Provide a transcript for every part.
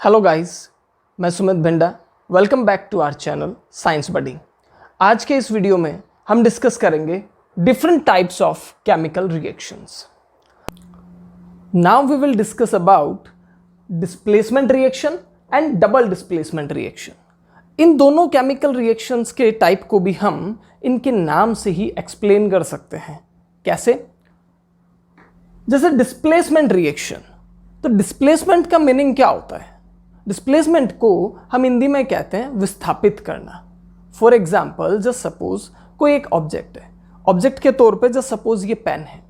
Hello guys, मैं Sumit Bhinda. Welcome back to our channel Science Buddy. आज के इस वीडियो में हम डिस्कस करेंगे different types of chemical reactions. Now we will discuss about displacement reaction and double displacement reaction. इन दोनों केमिकल रिएक्शंस के टाइप को भी हम इनके नाम से ही एक्सप्लेन कर सकते हैं। कैसे? जैसे डिस्प्लेसमेंट रिएक्शन, तो डिस्प्लेसमेंट का मीनिंग क्या होता है? डिस्प्लेसमेंट को हम हिंदी में कहते हैं विस्थापित करना। फॉर एग्जाम्पल, जस्ट सपोज कोई एक ऑब्जेक्ट है। ऑब्जेक्ट के तौर पे जस्ट सपोज ये पेन है।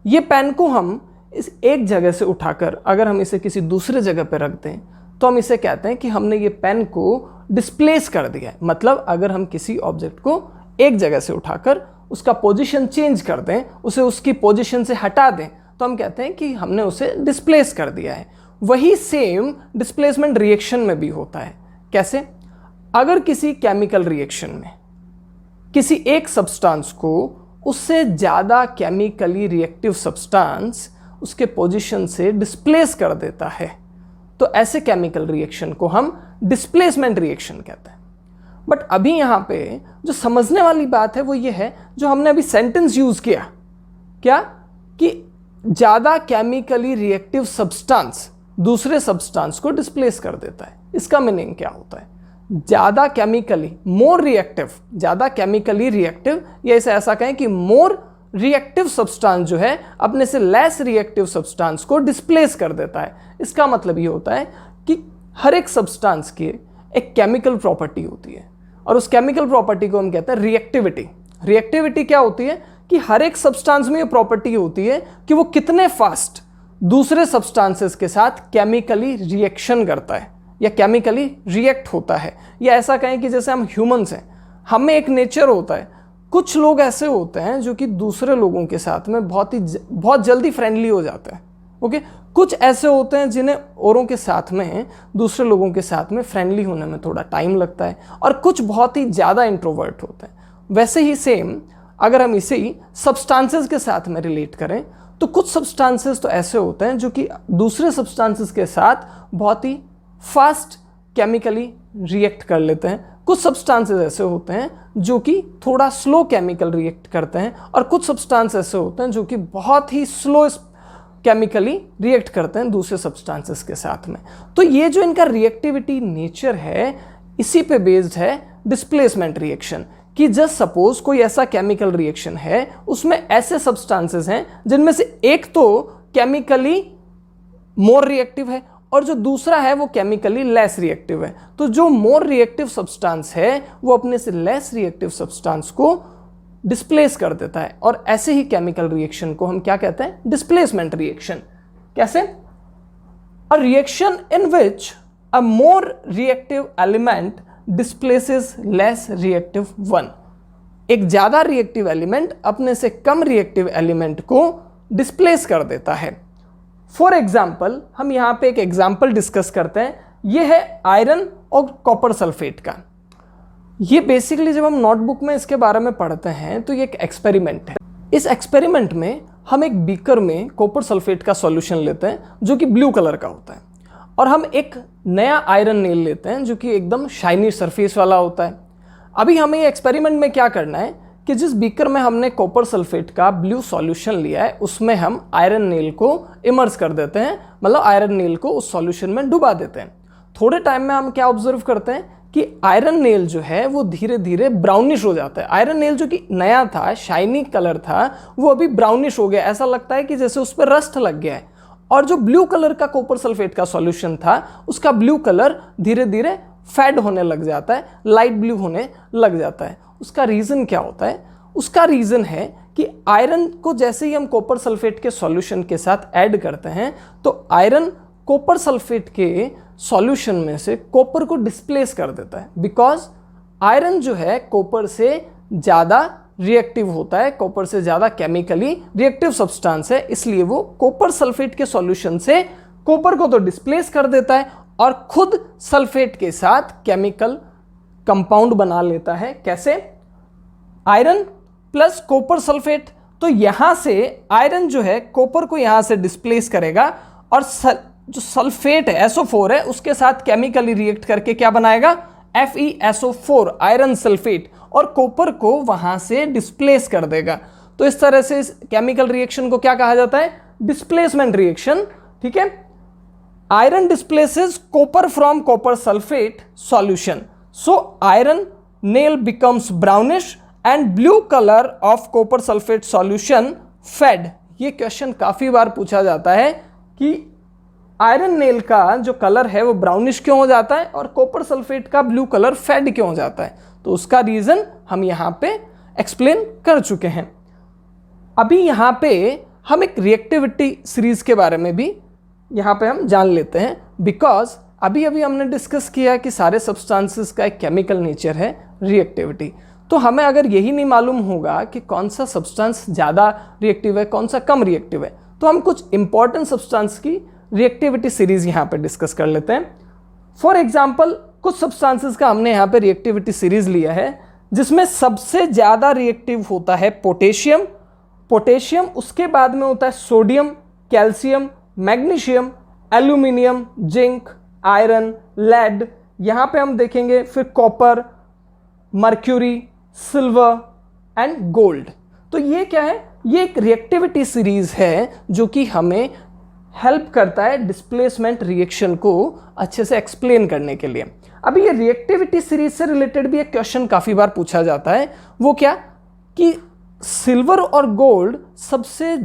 ये पेन को हम इस एक जगह से उठाकर अगर हम इसे किसी दूसरे जगह पे रख दें तो हम इसे कहते हैं कि हमने ये पेन को डिस्प्लेस कर दिया है। मतलब अगर हम किसी ऑब्जेक्ट को एक जगह से उठाकर उसका पोजीशन चेंज कर दें, उसे उसकी पोजीशन से हटा दें, तो हम कहते हैं कि हमने उसे डिस्प्लेस कर दिया है। वही सेम डिस्प्लेसमेंट रिएक्शन में भी होता है। कैसे? अगर किसी केमिकल रिएक्शन में किसी एक सब्सटेंस को उससे ज़्यादा केमिकली रिएक्टिव सब्सटेंस उसके पोजीशन से डिस्प्लेस कर देता है तो ऐसे केमिकल रिएक्शन को हम डिस्प्लेसमेंट रिएक्शन कहते हैं। बट अभी यहाँ पे जो समझने वाली बात है वो ये है, जो हमने अभी सेंटेंस यूज़ किया, क्या कि ज़्यादा केमिकली रिएक्टिव सब्सटेंस दूसरे सब्सटेंस को डिस्प्लेस कर देता है। इसका मीनिंग क्या होता है? ज़्यादा केमिकली, मोर रिएक्टिव, ज़्यादा केमिकली रिएक्टिव, या इसे ऐसा कहें कि मोर रिएक्टिव सब्सटेंस जो है अपने से लेस रिएक्टिव सब्सटेंस को डिस्प्लेस कर देता है। इसका मतलब ये होता है कि हर एक सब्सटेंस की एक केमिकल प्रॉपर्टी होती है और उस केमिकल प्रॉपर्टी को हम कहते हैं रिएक्टिविटी। रिएक्टिविटी क्या होती है कि हर एक सब्सटेंस में ये प्रॉपर्टी होती है कि वो कितने फास्ट दूसरे सब्सटेंसेस के साथ केमिकली रिएक्शन करता है या केमिकली रिएक्ट होता है। या ऐसा कहें कि जैसे हम ह्यूमंस हैं, हमें एक नेचर होता है। कुछ लोग ऐसे होते हैं जो कि दूसरे लोगों के साथ में बहुत जल्दी फ्रेंडली हो जाते हैं। ओके, कुछ ऐसे होते हैं जिन्हें औरों के साथ में, दूसरे लोगों के साथ में फ्रेंडली होने में थोड़ा टाइम लगता है, और कुछ बहुत ही ज़्यादा इंट्रोवर्ट होते हैं। वैसे ही सेम अगर हम इसे ही सब्सटेंसेस के साथ में रिलेट करें तो कुछ सब्सटेंसेस तो ऐसे होते हैं जो कि दूसरे सब्सटेंसेस के साथ बहुत ही फास्ट केमिकली रिएक्ट कर लेते हैं। कुछ सब्सटेंसेस ऐसे होते हैं जो कि थोड़ा स्लो केमिकल रिएक्ट करते हैं, और कुछ सब्सटेंस ऐसे होते हैं जो कि बहुत ही स्लो केमिकली रिएक्ट करते हैं दूसरे सब्सटेंसेस के साथ में। तो ये जो इनका रिएक्टिविटी नेचर है, इसी पे बेस्ड है डिस्प्लेसमेंट रिएक्शन। कि जस्ट सपोज कोई ऐसा केमिकल रिएक्शन है, उसमें ऐसे सब्सटेंसेस हैं जिनमें से एक तो केमिकली मोर रिएक्टिव है और जो दूसरा है वो केमिकली लेस रिएक्टिव है। तो जो मोर रिएक्टिव सब्सटेंस है वो अपने से लेस रिएक्टिव सब्सटेंस को डिस्प्लेस कर देता है, और ऐसे ही केमिकल रिएक्शन को हम क्या कहते हैं? Displacement reaction. कैसे? A reaction in which a more reactive element displaces less reactive one. एक ज्यादा रिएक्टिव एलिमेंट अपने से कम रिएक्टिव एलिमेंट को डिस्प्लेस कर देता है। फॉर एग्जाम्पल, हम यहां पे एक एग्जाम्पल डिस्कस करते हैं। यह है आयरन और कॉपर सल्फेट का। ये बेसिकली जब हम नोटबुक में इसके बारे में पढ़ते हैं तो ये एक एक्सपेरिमेंट है। इस एक्सपेरिमेंट में हम एक बीकर में कॉपर सल्फेट का सॉल्यूशन लेते हैं जो कि ब्लू कलर का होता है, और हम एक नया आयरन नेल लेते हैं जो कि एकदम शाइनी सरफेस वाला होता है। अभी हमें ये एक्सपेरिमेंट में क्या करना है कि जिस बीकर में हमने कॉपर सल्फेट का ब्लू सॉल्यूशन लिया है उसमें हम आयरन नेल को इमर्स कर देते हैं, मतलब आयरन नेल को उस सॉल्यूशन में डुबा देते हैं। थोड़े टाइम में हम क्या ऑब्जर्व करते हैं कि आयरन नेल जो है वो धीरे धीरे ब्राउनिश हो जाता है। आयरन नेल जो कि नया था, शाइनी कलर था, वो अभी ब्राउनिश हो गया। ऐसा लगता है कि जैसे उस पर रस्ट लग गया है। और जो ब्लू कलर का कॉपर सल्फेट का सॉल्यूशन था, उसका ब्लू कलर धीरे धीरे फेड होने लग जाता है, लाइट ब्लू होने लग जाता है। उसका रीज़न क्या होता है? उसका रीज़न है कि आयरन को जैसे ही हम कॉपर सल्फेट के सॉल्यूशन के साथ ऐड करते हैं तो आयरन कॉपर सल्फेट के सॉल्यूशन में से कॉपर को डिस्प्लेस कर देता है। बिकॉज आयरन जो है कॉपर से ज़्यादा रिएक्टिव होता है, कॉपर से ज़्यादा केमिकली रिएक्टिव सब्सटेंस है, इसलिए वो कॉपर सल्फेट के सॉल्यूशन से कॉपर को तो डिस्प्लेस कर देता है और खुद सल्फेट के साथ केमिकल कंपाउंड बना लेता है। कैसे? Iron plus copper sulphate. तो यहां से आयरन जो है कॉपर को यहां से डिस्प्लेस करेगा और जो सल्फेट है SO4 है उसके साथ केमिकली रिएक्ट करके क्या बनाएगा, FeSO4 आयरन सल्फेट, और कॉपर को वहां से डिस्प्लेस कर देगा। तो इस तरह से इस केमिकल रिएक्शन को क्या कहा जाता है, डिस्प्लेसमेंट रिएक्शन। ठीक है, iron displaces copper from copper sulphate solution, so iron nail becomes brownish and blue colour of copper sulphate solution fade. ये क्वेश्चन काफी बार पूछा जाता है कि आयरन नेल का जो कलर है वो ब्राउनिश क्यों हो जाता है और कॉपर सल्फेट का ब्लू कलर फेड क्यों हो जाता है। तो उसका रीजन हम यहाँ पे एक्सप्लेन कर चुके हैं। अभी यहाँ पे हम एक रिएक्टिविटी सीरीज के बारे में भी यहाँ पे हम जान लेते हैं, बिकॉज अभी हमने डिस्कस किया कि सारे सब्सटेंसेस का एक केमिकल नेचर है रिएक्टिविटी। तो हमें अगर यही नहीं मालूम होगा कि कौन सा सब्सटेंस ज़्यादा रिएक्टिव है, कौन सा कम रिएक्टिव है, तो हम कुछ इंपॉर्टेंट सब्सटेंस की रिएक्टिविटी सीरीज यहाँ पे डिस्कस कर लेते हैं। फॉर एग्जाम्पल कुछ सब्सटेंसेस का हमने यहाँ पे रिएक्टिविटी सीरीज लिया है जिसमें सबसे ज़्यादा रिएक्टिव होता है पोटेशियम, उसके बाद में होता है sodium, calcium, magnesium, aluminium, zinc, iron, lead, यहाँ पे हम देखेंगे फिर copper, mercury, silver and gold. तो ये क्या है, ये एक रिएक्टिविटी सीरीज है जो कि हमें हेल्प करता है डिस्प्लेसमेंट रिएक्शन को अच्छे से एक्सप्लेन करने के लिए। अभी ये रिएक्टिविटी सीरीज से रिलेटेड भी एक क्वेश्चन काफ़ी बार पूछा जाता है, वो क्या कि सिल्वर और गोल्ड सबसे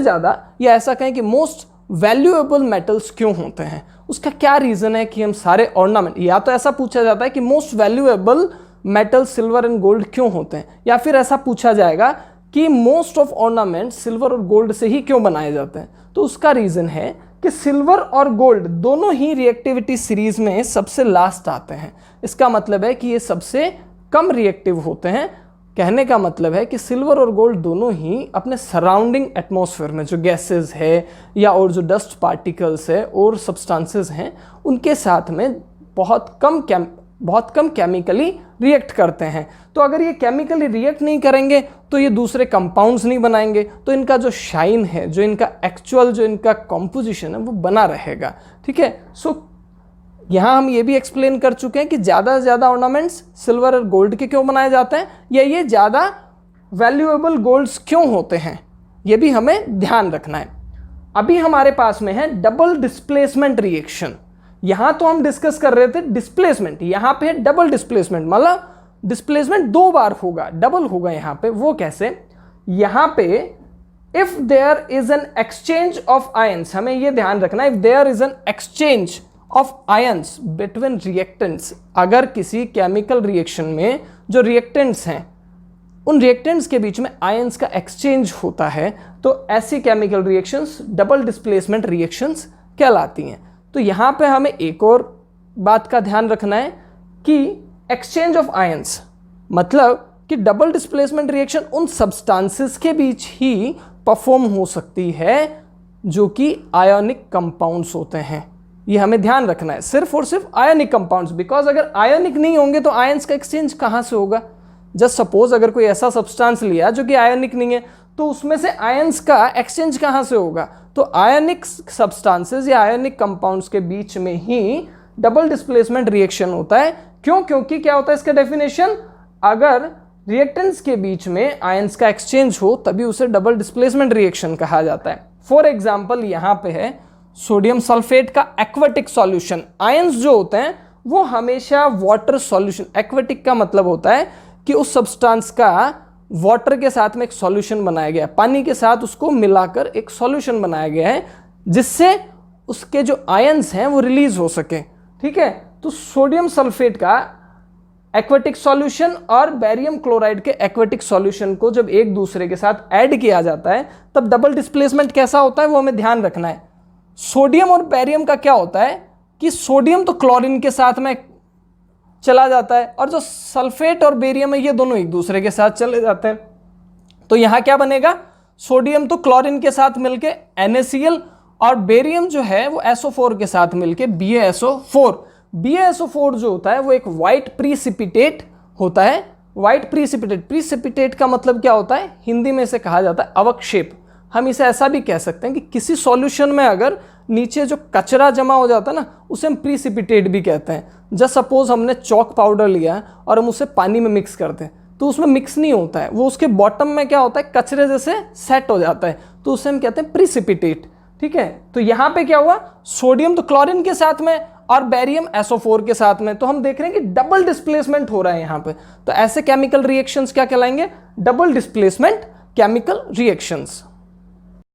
ज़्यादा या ऐसा कहें कि मोस्ट वैल्यूएबल मेटल्स क्यों होते हैं। उसका क्या रीज़न है कि हम सारे ऑर्नामेंट, या तो ऐसा पूछा जाता है कि most valuable metal silver and gold क्यों होते हैं, या फिर ऐसा पूछा जाएगा कि मोस्ट ऑफ ऑर्नामेंट सिल्वर और गोल्ड से ही क्यों बनाए जाते हैं। तो उसका रीज़न है कि सिल्वर और गोल्ड दोनों ही रिएक्टिविटी सीरीज में सबसे लास्ट आते हैं। इसका मतलब है कि ये सबसे कम रिएक्टिव होते हैं। कहने का मतलब है कि सिल्वर और गोल्ड दोनों ही अपने सराउंडिंग एटमॉस्फेयर में जो गैसेस है या और जो डस्ट पार्टिकल्स है और सब्सटेंसेस हैं उनके साथ में बहुत कम केमिकली रिएक्ट करते हैं। तो अगर ये केमिकली रिएक्ट नहीं करेंगे तो ये दूसरे कंपाउंड्स नहीं बनाएंगे, तो इनका जो शाइन है, जो इनका एक्चुअल जो इनका कॉम्पोजिशन है वो बना रहेगा। ठीक है, सो यहाँ हम ये भी एक्सप्लेन कर चुके हैं कि ज़्यादा से ज़्यादा ऑर्नामेंट्स सिल्वर और गोल्ड के क्यों बनाए जाते हैं, या ये ज़्यादा वैल्यूएबल गोल्ड्स क्यों होते हैं, ये भी हमें ध्यान रखना है। अभी हमारे पास में है डबल डिस्प्लेसमेंट रिएक्शन। यहाँ तो हम डिस्कस कर रहे थे डिस्प्लेसमेंट, यहाँ पे है डबल डिस्प्लेसमेंट, मतलब डिस्प्लेसमेंट दो बार होगा, डबल होगा यहाँ पे। वो कैसे, यहाँ पे if there is an exchange of ions, हमें ये ध्यान रखना है, if there is an exchange of ions between reactants, अगर किसी केमिकल रिएक्शन में जो रिएक्टेंट्स हैं उन रिएक्टेंट्स के बीच में आयंस का एक्सचेंज होता है, तो ऐसी chemical reactions double displacement reactions कहलाती हैं। तो यहाँ पे हमें एक और बात का ध्यान रखना है कि एक्सचेंज ऑफ आयंस मतलब कि डबल डिस्प्लेसमेंट रिएक्शन उन सब्सटेंसेस के बीच ही परफॉर्म हो सकती है जो कि आयोनिक कंपाउंड्स होते हैं। ये हमें ध्यान रखना है, सिर्फ और सिर्फ आयोनिक कंपाउंड्स, बिकॉज अगर आयोनिक नहीं होंगे तो आयंस का एक्सचेंज कहाँ से होगा। जस्ट सपोज अगर कोई ऐसा सब्सटेंस लिया जो कि आयोनिक नहीं है तो उसमें से आयंस का एक्सचेंज कहाँ से होगा। तो आयोनिक सब्सटेंसेस या आयोनिक कंपाउंड्स के बीच में ही डबल डिस्प्लेसमेंट रिएक्शन होता है। क्यों? क्योंकि क्या होता है इसका डेफिनेशन, अगर रिएक्टेंट्स के बीच में आयंस का एक्सचेंज हो तभी उसे डबल डिस्प्लेसमेंट रिएक्शन कहा जाता है। फॉर एग्जाम्पल यहाँ पे है सोडियम सल्फेट का एक्वेटिक सॉल्यूशन। आयंस जो होते हैं वो हमेशा वाटर सॉल्यूशन, एक्वेटिक का मतलब होता है कि उस सब्सटेंस का वाटर के साथ में एक सॉल्यूशन बनाया गया है, पानी के साथ उसको मिलाकर एक सॉल्यूशन बनाया गया है जिससे उसके जो आयंस हैं वो रिलीज हो सके। ठीक है, तो सोडियम सल्फेट का एक्वेटिक सॉल्यूशन और बेरियम क्लोराइड के एक्वेटिक सॉल्यूशन को जब एक दूसरे के साथ ऐड किया जाता है तब डबल डिस्प्लेसमेंट कैसा होता है वो हमें ध्यान रखना है। सोडियम और बेरियम का क्या होता है कि सोडियम तो क्लोरीन के साथ में चला जाता है और जो सल्फेट और बेरियम है ये दोनों एक दूसरे के साथ चले जाते हैं। तो यहाँ क्या बनेगा, सोडियम तो क्लोरीन के साथ मिलके NaCl और बेरियम जो है वो SO4 के साथ मिलके BaSO4। BaSO4 जो होता है वो एक वाइट प्रीसिपिटेट होता है। वाइट प्रीसिपिटेट का मतलब क्या होता है, हिंदी में इसे कहा जाता है अवक्षेप। हम इसे ऐसा भी कह सकते हैं कि किसी सॉल्यूशन में अगर नीचे जो कचरा जमा हो जाता है ना, उसे हम प्रीसिपिटेट भी कहते हैं। जस्ट सपोज हमने चॉक पाउडर लिया है और हम उसे पानी में मिक्स करते हैं, तो उसमें मिक्स नहीं होता है, वो उसके बॉटम में क्या होता है, कचरे जैसे सेट हो जाता है, तो उसे हम कहते हैं प्रीसिपिटेट। ठीक है, तो यहाँ पे क्या हुआ, सोडियम तो क्लोरीन के साथ में और बेरियम SO4 के साथ में, तो हम देख रहे हैं कि डबल डिस्प्लेसमेंट हो रहा है यहाँ पे। तो ऐसे केमिकल रिएक्शंस क्या कहलाएंगे, डबल डिस्प्लेसमेंट केमिकल रिएक्शंस।